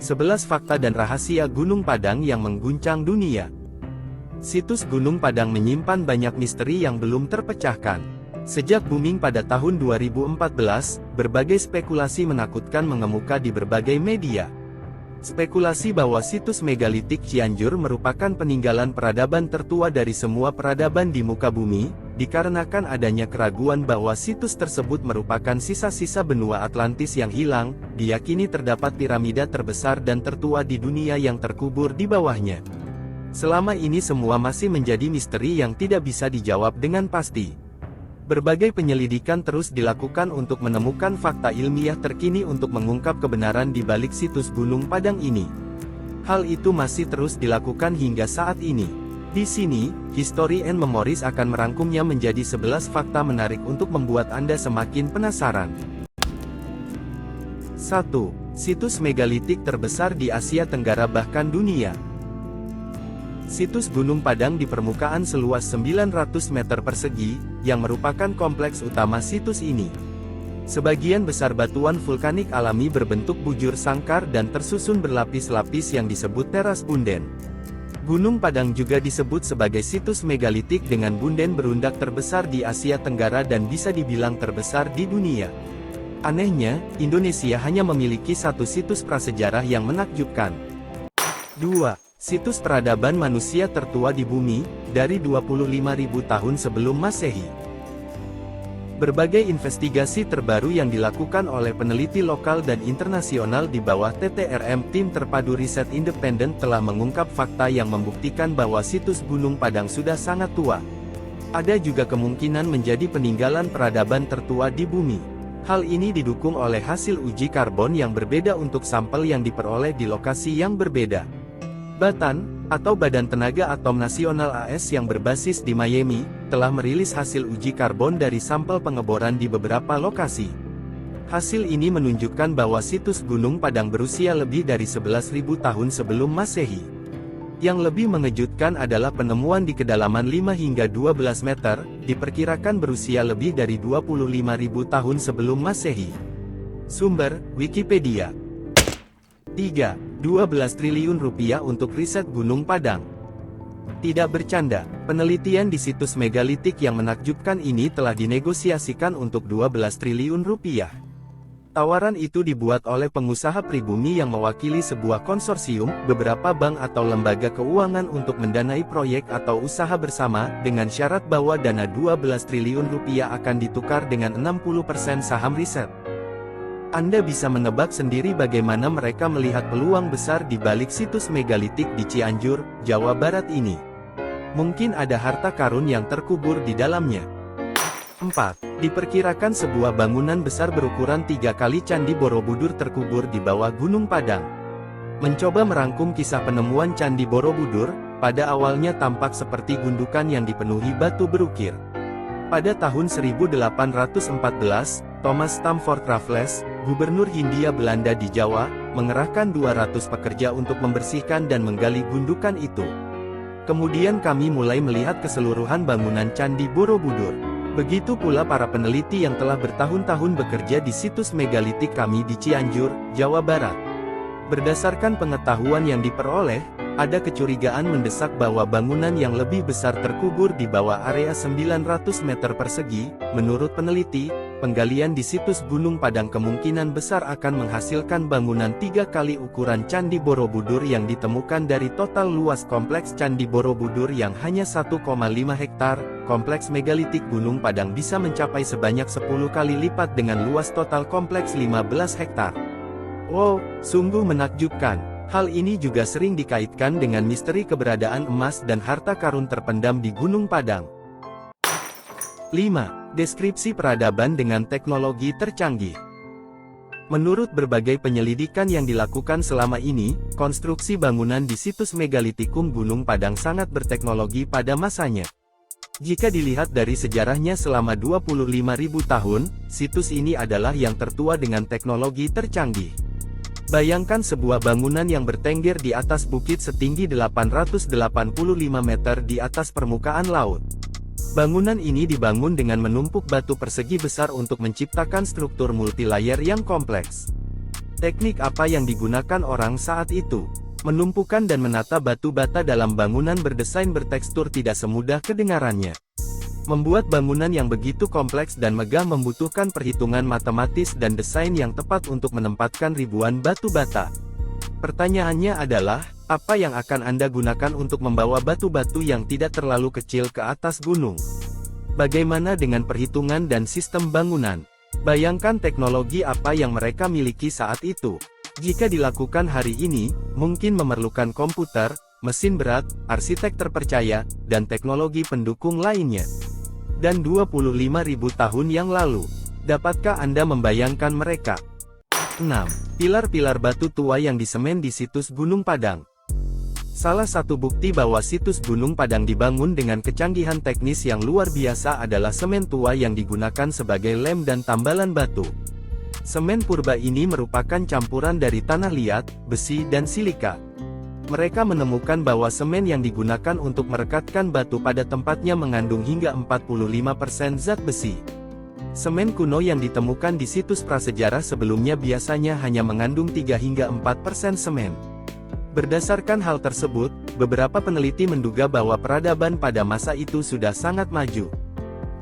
11 fakta dan rahasia Gunung Padang yang mengguncang dunia. Situs Gunung Padang menyimpan banyak misteri yang belum terpecahkan. Sejak booming pada tahun 2014, berbagai spekulasi menakutkan mengemuka di berbagai media. Spekulasi bahwa situs megalitik Cianjur merupakan peninggalan peradaban tertua dari semua peradaban di muka bumi, dikarenakan adanya keraguan bahwa situs tersebut merupakan sisa-sisa benua Atlantis yang hilang, diyakini terdapat piramida terbesar dan tertua di dunia yang terkubur di bawahnya. Selama ini semua masih menjadi misteri yang tidak bisa dijawab dengan pasti. Berbagai penyelidikan terus dilakukan untuk menemukan fakta ilmiah terkini untuk mengungkap kebenaran di balik situs Gunung Padang ini. Hal itu masih terus dilakukan hingga saat ini. Di sini, History and Memories akan merangkumnya menjadi 11 fakta menarik untuk membuat Anda semakin penasaran. 1. Situs megalitik terbesar di Asia Tenggara bahkan dunia. Situs Gunung Padang di permukaan seluas 900 meter persegi, yang merupakan kompleks utama situs ini. Sebagian besar batuan vulkanik alami berbentuk bujur sangkar dan tersusun berlapis-lapis yang disebut teras punden. Gunung Padang juga disebut sebagai situs megalitik dengan punden berundak terbesar di Asia Tenggara dan bisa dibilang terbesar di dunia. Anehnya, Indonesia hanya memiliki satu situs prasejarah yang menakjubkan. 2. Situs peradaban manusia tertua di bumi, dari 25.000 tahun sebelum Masehi. Berbagai investigasi terbaru yang dilakukan oleh peneliti lokal dan internasional di bawah TTRM Tim Terpadu Riset Independen telah mengungkap fakta yang membuktikan bahwa situs Gunung Padang sudah sangat tua. Ada juga kemungkinan menjadi peninggalan peradaban tertua di bumi. Hal ini didukung oleh hasil uji karbon yang berbeda untuk sampel yang diperoleh di lokasi yang berbeda. Batan, atau Badan Tenaga Atom Nasional AS yang berbasis di Miami, telah merilis hasil uji karbon dari sampel pengeboran di beberapa lokasi. Hasil ini menunjukkan bahwa situs Gunung Padang berusia lebih dari 11.000 tahun sebelum Masehi. Yang lebih mengejutkan adalah penemuan di kedalaman 5 hingga 12 meter, diperkirakan berusia lebih dari 25.000 tahun sebelum Masehi. Sumber, Wikipedia. 3. 12 triliun rupiah untuk riset Gunung Padang. Tidak bercanda, penelitian di situs megalitik yang menakjubkan ini telah dinegosiasikan untuk 12 triliun rupiah. Tawaran itu dibuat oleh pengusaha pribumi yang mewakili sebuah konsorsium, beberapa bank atau lembaga keuangan untuk mendanai proyek atau usaha bersama, dengan syarat bahwa dana 12 triliun rupiah akan ditukar dengan 60% saham riset. Anda bisa menebak sendiri bagaimana mereka melihat peluang besar di balik situs megalitik di Cianjur, Jawa Barat ini. Mungkin ada harta karun yang terkubur di dalamnya. 4. Diperkirakan sebuah bangunan besar berukuran 3 kali Candi Borobudur terkubur di bawah Gunung Padang. Mencoba merangkum kisah penemuan Candi Borobudur, pada awalnya tampak seperti gundukan yang dipenuhi batu berukir. Pada tahun 1814, Thomas Stamford Raffles, Gubernur Hindia Belanda di Jawa, mengerahkan 200 pekerja untuk membersihkan dan menggali gundukan itu. Kemudian kami mulai melihat keseluruhan bangunan Candi Borobudur. Begitu pula para peneliti yang telah bertahun-tahun bekerja di situs megalitik kami di Cianjur, Jawa Barat. Berdasarkan pengetahuan yang diperoleh, ada kecurigaan mendesak bahwa bangunan yang lebih besar terkubur di bawah area 900 meter persegi. Menurut peneliti, penggalian di situs Gunung Padang kemungkinan besar akan menghasilkan bangunan 3 kali ukuran Candi Borobudur yang ditemukan dari total luas kompleks Candi Borobudur yang hanya 1,5 hektar. Kompleks megalitik Gunung Padang bisa mencapai sebanyak 10 kali lipat dengan luas total kompleks 15 hektar. Wow, sungguh menakjubkan. Hal ini juga sering dikaitkan dengan misteri keberadaan emas dan harta karun terpendam di Gunung Padang. 5. Deskripsi peradaban dengan teknologi tercanggih. Menurut berbagai penyelidikan yang dilakukan selama ini, konstruksi bangunan di situs megalitikum Gunung Padang sangat berteknologi pada masanya. Jika dilihat dari sejarahnya selama 25.000 tahun, situs ini adalah yang tertua dengan teknologi tercanggih. Bayangkan sebuah bangunan yang bertengger di atas bukit setinggi 885 meter di atas permukaan laut. Bangunan ini dibangun dengan menumpuk batu persegi besar untuk menciptakan struktur multilayer yang kompleks. Teknik apa yang digunakan orang saat itu? Menumpukan dan menata batu bata dalam bangunan berdesain bertekstur tidak semudah kedengarannya. Membuat bangunan yang begitu kompleks dan megah membutuhkan perhitungan matematis dan desain yang tepat untuk menempatkan ribuan batu bata. Pertanyaannya adalah, apa yang akan Anda gunakan untuk membawa batu-batu yang tidak terlalu kecil ke atas gunung? Bagaimana dengan perhitungan dan sistem bangunan? Bayangkan teknologi apa yang mereka miliki saat itu. Jika dilakukan hari ini, mungkin memerlukan komputer, mesin berat, arsitek terpercaya, dan teknologi pendukung lainnya. Dan 25.000 tahun yang lalu, dapatkah Anda membayangkan mereka? 6. Pilar-pilar batu tua yang disemen di situs Gunung Padang. Salah satu bukti bahwa situs Gunung Padang dibangun dengan kecanggihan teknis yang luar biasa adalah semen tua yang digunakan sebagai lem dan tambalan batu. Semen purba ini merupakan campuran dari tanah liat, besi dan silika. Mereka menemukan bahwa semen yang digunakan untuk merekatkan batu pada tempatnya mengandung hingga 45% zat besi. Semen kuno yang ditemukan di situs prasejarah sebelumnya biasanya hanya mengandung 3 hingga 4% semen. Berdasarkan hal tersebut, beberapa peneliti menduga bahwa peradaban pada masa itu sudah sangat maju.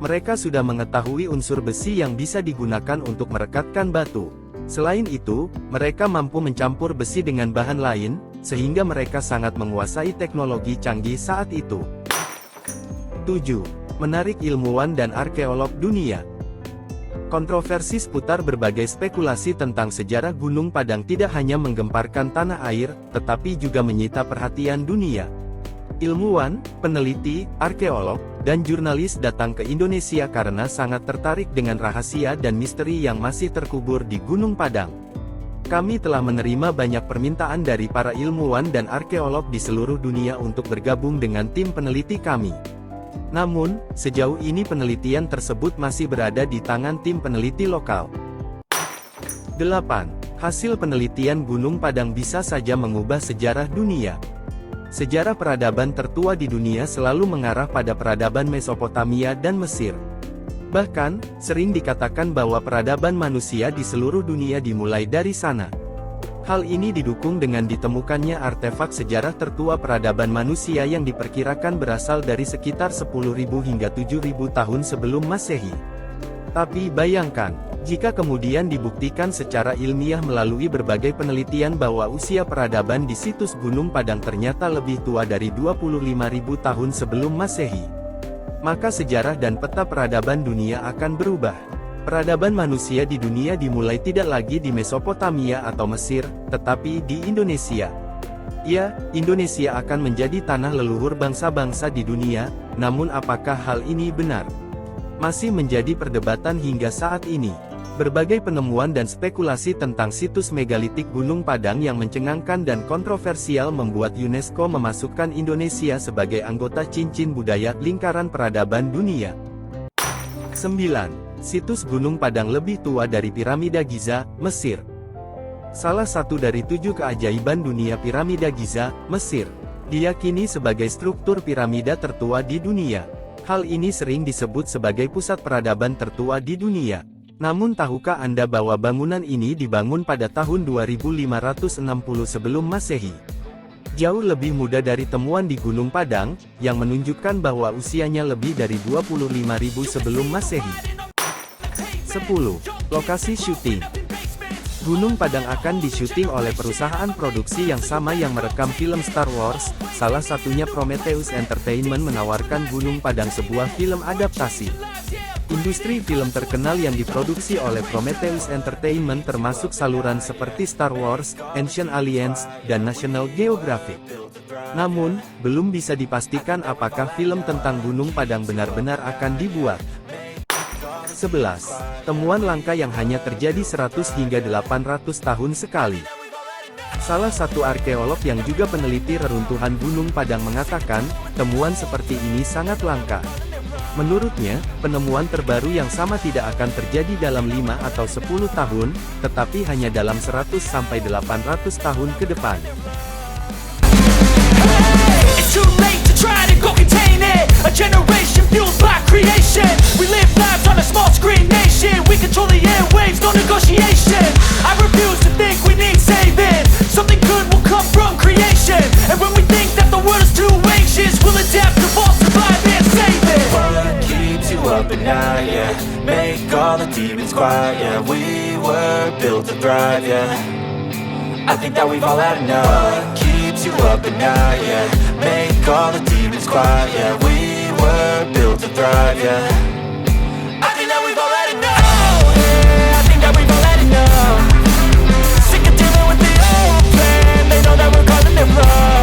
Mereka sudah mengetahui unsur besi yang bisa digunakan untuk merekatkan batu. Selain itu, mereka mampu mencampur besi dengan bahan lain, sehingga mereka sangat menguasai teknologi canggih saat itu. 7. Menarik ilmuwan dan arkeolog dunia. Kontroversi seputar berbagai spekulasi tentang sejarah Gunung Padang tidak hanya menggemparkan tanah air, tetapi juga menyita perhatian dunia. Ilmuwan, peneliti, arkeolog, dan jurnalis datang ke Indonesia karena sangat tertarik dengan rahasia dan misteri yang masih terkubur di Gunung Padang. Kami telah menerima banyak permintaan dari para ilmuwan dan arkeolog di seluruh dunia untuk bergabung dengan tim peneliti kami. Namun, sejauh ini penelitian tersebut masih berada di tangan tim peneliti lokal. 8. Hasil penelitian Gunung Padang bisa saja mengubah sejarah dunia. Sejarah peradaban tertua di dunia selalu mengarah pada peradaban Mesopotamia dan Mesir. Bahkan, sering dikatakan bahwa peradaban manusia di seluruh dunia dimulai dari sana. Hal ini didukung dengan ditemukannya artefak sejarah tertua peradaban manusia yang diperkirakan berasal dari sekitar 10.000 hingga 7.000 tahun sebelum Masehi. Tapi bayangkan, jika kemudian dibuktikan secara ilmiah melalui berbagai penelitian bahwa usia peradaban di situs Gunung Padang ternyata lebih tua dari 25.000 tahun sebelum Masehi. Maka sejarah dan peta peradaban dunia akan berubah. Peradaban manusia di dunia dimulai tidak lagi di Mesopotamia atau Mesir, tetapi di Indonesia. Ya, Indonesia akan menjadi tanah leluhur bangsa-bangsa di dunia, namun apakah hal ini benar? Masih menjadi perdebatan hingga saat ini. Berbagai penemuan dan spekulasi tentang situs megalitik Gunung Padang yang mencengangkan dan kontroversial membuat UNESCO memasukkan Indonesia sebagai anggota cincin budaya lingkaran peradaban dunia. 9. Situs Gunung Padang lebih tua dari Piramida Giza, Mesir. Salah satu dari 7 keajaiban dunia Piramida Giza, Mesir, diyakini sebagai struktur piramida tertua di dunia. Hal ini sering disebut sebagai pusat peradaban tertua di dunia. Namun tahukah Anda bahwa bangunan ini dibangun pada tahun 2560 sebelum Masehi? Jauh lebih muda dari temuan di Gunung Padang, yang menunjukkan bahwa usianya lebih dari 25.000 sebelum Masehi. 10. Lokasi syuting. Gunung Padang akan disyuting oleh perusahaan produksi yang sama yang merekam film Star Wars, salah satunya Prometheus Entertainment menawarkan Gunung Padang sebuah film adaptasi. Industri film terkenal yang diproduksi oleh Prometheus Entertainment termasuk saluran seperti Star Wars, Ancient Aliens, dan National Geographic. Namun, belum bisa dipastikan apakah film tentang Gunung Padang benar-benar akan dibuat. 11. Temuan langka yang hanya terjadi 100 hingga 800 tahun sekali. Salah satu arkeolog yang juga peneliti reruntuhan Gunung Padang mengatakan, temuan seperti ini sangat langka. Menurutnya, penemuan terbaru yang sama tidak akan terjadi dalam 5 atau 10 tahun, tetapi hanya dalam 100 sampai 800 tahun ke depan. It's too late to try to go contain it. A generation fueled by creation. We live lives on a small screen nation. We control the airwaves, no negotiation. I refuse to think we need saving. Something good will come from creation. And when we think that the world is too anxious, we'll adapt, evolve, survive and save it. What keeps you up at night, yeah? Make all the demons quiet, yeah. We were built to thrive, yeah. I think that we've all had enough. What keeps you up at night, yeah? Make all the demons quiet, yeah. We were built to thrive, yeah. I think that we've all had enough. Oh, yeah, I think that we've all had enough. Sick of dealing with the old plan. They know that we're calling it bluff.